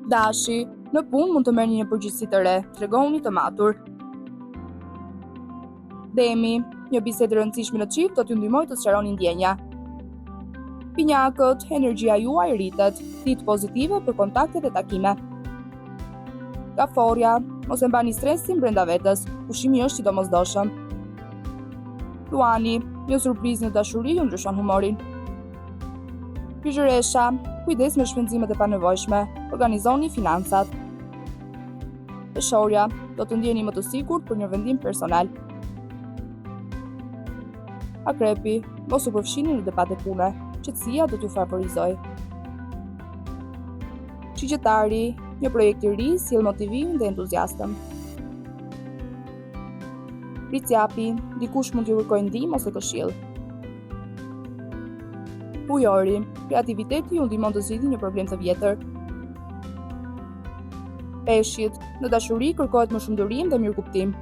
Dashi, në punë mund të merrni një përgjegjësi të re, tregoni të matur. Demi, një bisedë e rëndësishme në çift do t'ju ndihmojë të sqaroni ndjenja. Pinjakët, energjia juaj rritet, ditë pozitive për kontaktet e takime. Kaforja, mos e mbani stresin brenda vetes, pushimi është i domosdoshëm. Luani, një surprizë në dashuri ju ndryshon humorin. Pyzhyresha, kujdes me shpenzimet e panevojshme, organizoni financat. Peshorja, do të ndjeni më të sigurt për një vendim personal. Akrepi, mos u përfshini në debate pune, qetësia do t'ju favorizojë. Shigjetari, një projekt i ri sjell motivimin dhe entuziazëm. Ricjapi, dikush mund t'ju kërkojë ndihmë ose këshill. Ujori, kreativiteti ju ndihmon të zgjidhni një problem të vjetër. Peshqit, në dashuri kërkohet më shumë durim dhe mirëkuptim.